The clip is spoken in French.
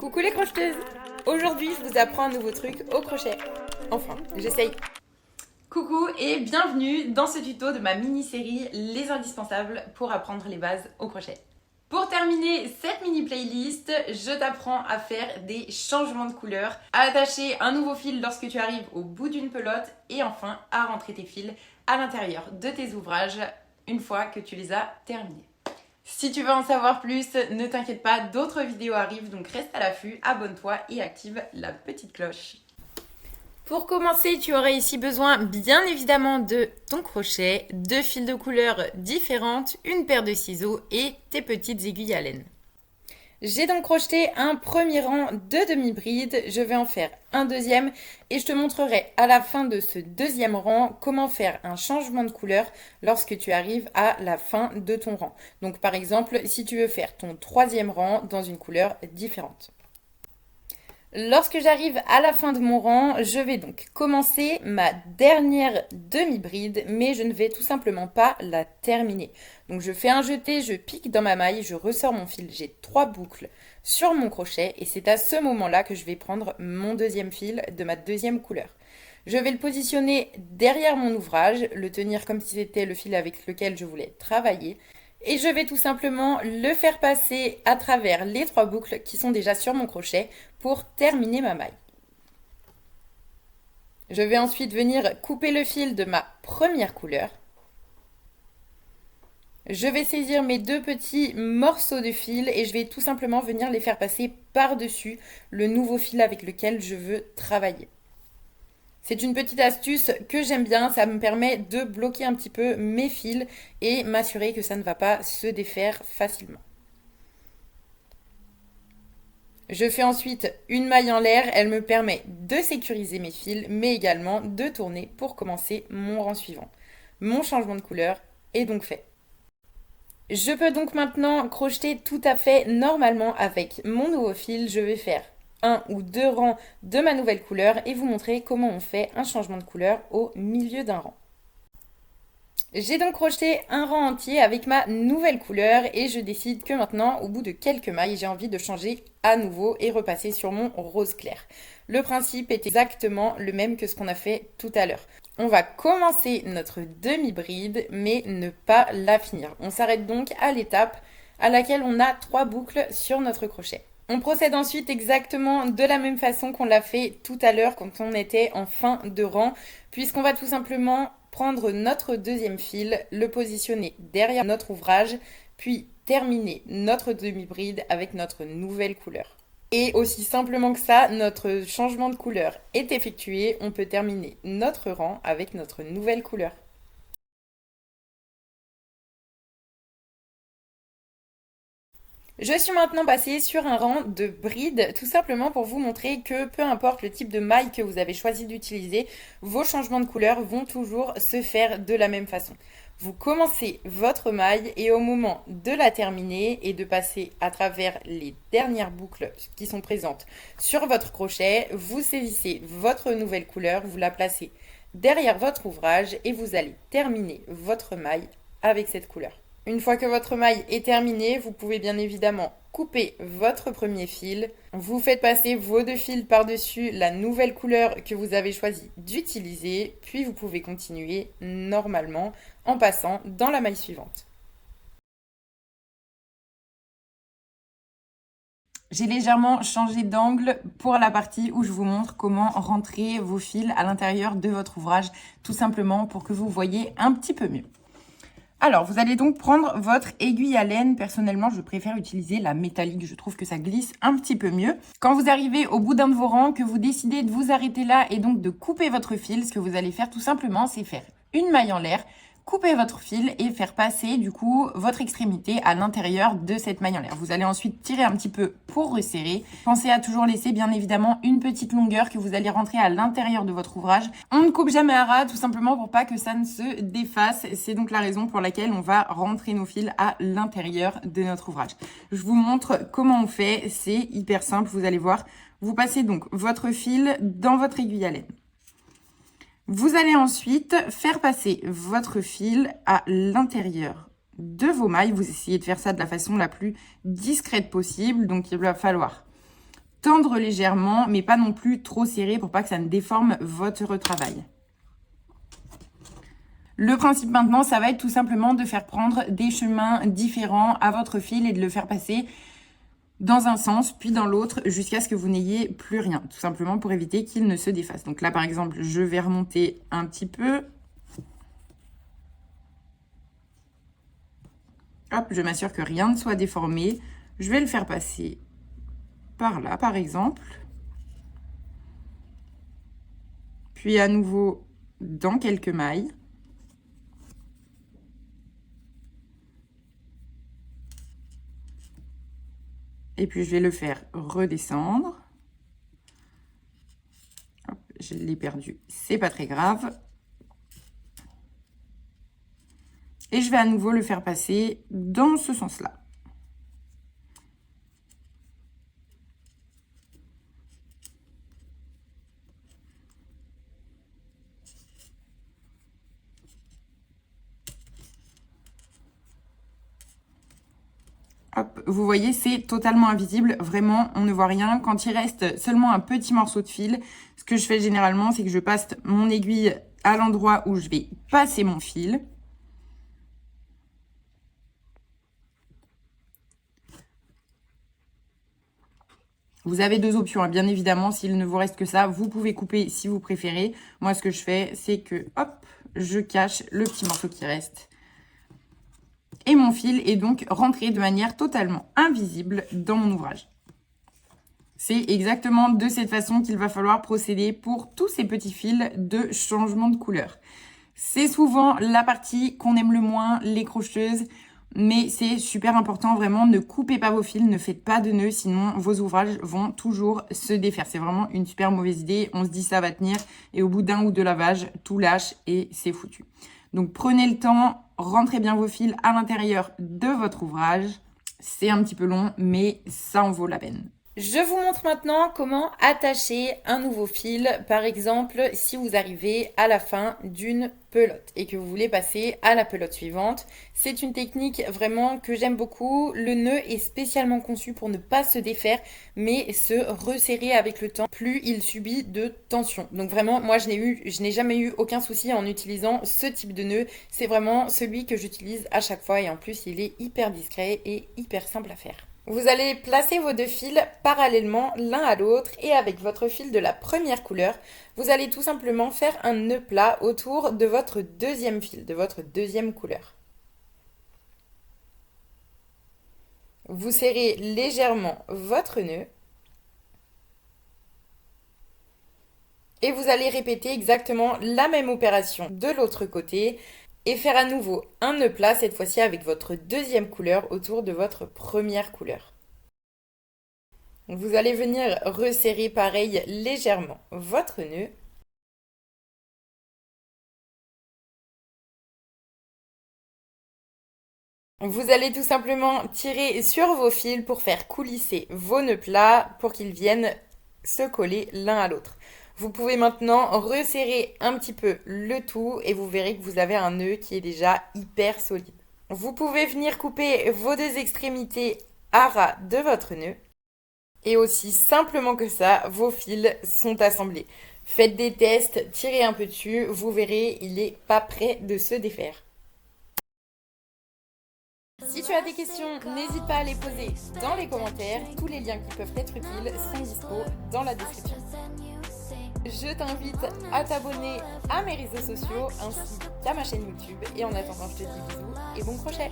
Coucou les crocheteuses! Aujourd'hui, je vous apprends un nouveau truc au crochet. Enfin, j'essaye. Coucou et bienvenue dans ce tuto de ma mini-série Les indispensables pour apprendre les bases au crochet. Pour terminer cette mini playlist, je t'apprends à faire des changements de couleur, à attacher un nouveau fil lorsque tu arrives au bout d'une pelote et enfin à rentrer tes fils à l'intérieur de tes ouvrages une fois que tu les as terminés. Si tu veux en savoir plus, ne t'inquiète pas, d'autres vidéos arrivent, donc reste à l'affût, abonne-toi et active la petite cloche. Pour commencer, tu aurais ici besoin bien évidemment de ton crochet, deux fils de couleurs différentes, une paire de ciseaux et tes petites aiguilles à laine. J'ai donc crocheté un premier rang de demi-bride, je vais en faire un deuxième et je te montrerai à la fin de ce deuxième rang comment faire un changement de couleur lorsque tu arrives à la fin de ton rang. Donc par exemple, si tu veux faire ton troisième rang dans une couleur différente. Lorsque j'arrive à la fin de mon rang, je vais donc commencer ma dernière demi-bride, mais je ne vais tout simplement pas la terminer. Donc je fais un jeté, je pique dans ma maille, je ressors mon fil, j'ai 3 boucles sur mon crochet et c'est à ce moment-là que je vais prendre mon deuxième fil de ma deuxième couleur. Je vais le positionner derrière mon ouvrage, le tenir comme si c'était le fil avec lequel je voulais travailler. Et je vais tout simplement le faire passer à travers les 3 boucles qui sont déjà sur mon crochet pour terminer ma maille. Je vais ensuite venir couper le fil de ma première couleur. Je vais saisir mes 2 petits morceaux de fil et je vais tout simplement venir les faire passer par-dessus le nouveau fil avec lequel je veux travailler. C'est une petite astuce que j'aime bien, ça me permet de bloquer un petit peu mes fils et m'assurer que ça ne va pas se défaire facilement. Je fais ensuite une maille en l'air, elle me permet de sécuriser mes fils, mais également de tourner pour commencer mon rang suivant. Mon changement de couleur est donc fait. Je peux donc maintenant crocheter tout à fait normalement avec mon nouveau fil. Je vais faire un ou deux rangs de ma nouvelle couleur et vous montrer comment on fait un changement de couleur au milieu d'un rang. J'ai donc crocheté un rang entier avec ma nouvelle couleur et je décide que maintenant, au bout de quelques mailles, j'ai envie de changer à nouveau et repasser sur mon rose clair. Le principe est exactement le même que ce qu'on a fait tout à l'heure. On va commencer notre demi-bride mais ne pas la finir. On s'arrête donc à l'étape à laquelle on a 3 boucles sur notre crochet. On procède ensuite exactement de la même façon qu'on l'a fait tout à l'heure quand on était en fin de rang, puisqu'on va tout simplement prendre notre deuxième fil, le positionner derrière notre ouvrage, puis terminer notre demi-bride avec notre nouvelle couleur. Et aussi simplement que ça, notre changement de couleur est effectué, on peut terminer notre rang avec notre nouvelle couleur. Je suis maintenant passée sur un rang de brides, tout simplement pour vous montrer que peu importe le type de maille que vous avez choisi d'utiliser, vos changements de couleur vont toujours se faire de la même façon. Vous commencez votre maille et au moment de la terminer et de passer à travers les dernières boucles qui sont présentes sur votre crochet, vous saisissez votre nouvelle couleur, vous la placez derrière votre ouvrage et vous allez terminer votre maille avec cette couleur. Une fois que votre maille est terminée, vous pouvez bien évidemment couper votre premier fil. Vous faites passer vos 2 fils par-dessus la nouvelle couleur que vous avez choisi d'utiliser, puis vous pouvez continuer normalement en passant dans la maille suivante. J'ai légèrement changé d'angle pour la partie où je vous montre comment rentrer vos fils à l'intérieur de votre ouvrage, tout simplement pour que vous voyez un petit peu mieux. Alors, vous allez donc prendre votre aiguille à laine. Personnellement, je préfère utiliser la métallique. Je trouve que ça glisse un petit peu mieux. Quand vous arrivez au bout d'un de vos rangs, que vous décidez de vous arrêter là et donc de couper votre fil, ce que vous allez faire tout simplement, c'est faire une maille en l'air, couper votre fil et faire passer du coup votre extrémité à l'intérieur de cette maille en l'air. Vous allez ensuite tirer un petit peu pour resserrer. Pensez à toujours laisser bien évidemment une petite longueur que vous allez rentrer à l'intérieur de votre ouvrage. On ne coupe jamais à ras tout simplement pour pas que ça ne se défasse. C'est donc la raison pour laquelle on va rentrer nos fils à l'intérieur de notre ouvrage. Je vous montre comment on fait. C'est hyper simple, vous allez voir. Vous passez donc votre fil dans votre aiguille à laine. Vous allez ensuite faire passer votre fil à l'intérieur de vos mailles. Vous essayez de faire ça de la façon la plus discrète possible. Donc, il va falloir tendre légèrement, mais pas non plus trop serré pour pas que ça ne déforme votre travail. Le principe maintenant, ça va être tout simplement de faire prendre des chemins différents à votre fil et de le faire passer dans un sens, puis dans l'autre, jusqu'à ce que vous n'ayez plus rien, tout simplement pour éviter qu'il ne se défasse. Donc là, par exemple, je vais remonter un petit peu. Hop, je m'assure que rien ne soit déformé. Je vais le faire passer par là, par exemple. Puis à nouveau, dans quelques mailles. Et puis, je vais le faire redescendre. Hop, je l'ai perdu, c'est pas très grave. Et je vais à nouveau le faire passer dans ce sens-là. Hop, vous voyez, c'est totalement invisible. Vraiment, on ne voit rien. Quand il reste seulement un petit morceau de fil, ce que je fais généralement, c'est que je passe mon aiguille à l'endroit où je vais passer mon fil. Vous avez deux options, hein. Bien évidemment, s'il ne vous reste que ça, vous pouvez couper si vous préférez. Moi, ce que je fais, c'est que, hop, je cache le petit morceau qui reste. Et mon fil est donc rentré de manière totalement invisible dans mon ouvrage. C'est exactement de cette façon qu'il va falloir procéder pour tous ces petits fils de changement de couleur. C'est souvent la partie qu'on aime le moins, les crocheteuses, mais c'est super important, vraiment, ne coupez pas vos fils, ne faites pas de nœuds, sinon vos ouvrages vont toujours se défaire. C'est vraiment une super mauvaise idée, on se dit ça va tenir, et au bout d'un ou deux lavages, tout lâche et c'est foutu. Donc prenez le temps, rentrez bien vos fils à l'intérieur de votre ouvrage. C'est un petit peu long, mais ça en vaut la peine. Je vous montre maintenant comment attacher un nouveau fil. Par exemple, si vous arrivez à la fin d'une pelote et que vous voulez passer à la pelote suivante. C'est une technique vraiment que j'aime beaucoup. Le nœud est spécialement conçu pour ne pas se défaire, mais se resserrer avec le temps, plus il subit de tension. Donc vraiment, moi je n'ai jamais eu aucun souci en utilisant ce type de nœud. C'est vraiment celui que j'utilise à chaque fois et en plus il est hyper discret et hyper simple à faire. Vous allez placer vos deux fils parallèlement l'un à l'autre et avec votre fil de la première couleur, vous allez tout simplement faire un nœud plat autour de votre deuxième fil, de votre deuxième couleur. Vous serrez légèrement votre nœud et vous allez répéter exactement la même opération de l'autre côté et faire à nouveau un nœud plat, cette fois-ci avec votre deuxième couleur autour de votre première couleur. Vous allez venir resserrer pareil légèrement votre nœud. Vous allez tout simplement tirer sur vos fils pour faire coulisser vos nœuds plats pour qu'ils viennent se coller l'un à l'autre. Vous pouvez maintenant resserrer un petit peu le tout et vous verrez que vous avez un nœud qui est déjà hyper solide. Vous pouvez venir couper vos deux extrémités à ras de votre nœud. Et aussi simplement que ça, vos fils sont assemblés. Faites des tests, tirez un peu dessus, vous verrez, il n'est pas prêt de se défaire. Si tu as des questions, n'hésite pas à les poser dans les commentaires. Tous les liens qui peuvent être utiles sont dispo dans la description. Je t'invite à t'abonner à mes réseaux sociaux ainsi qu'à ma chaîne YouTube. Et en attendant, je te dis bisous et bon crochet!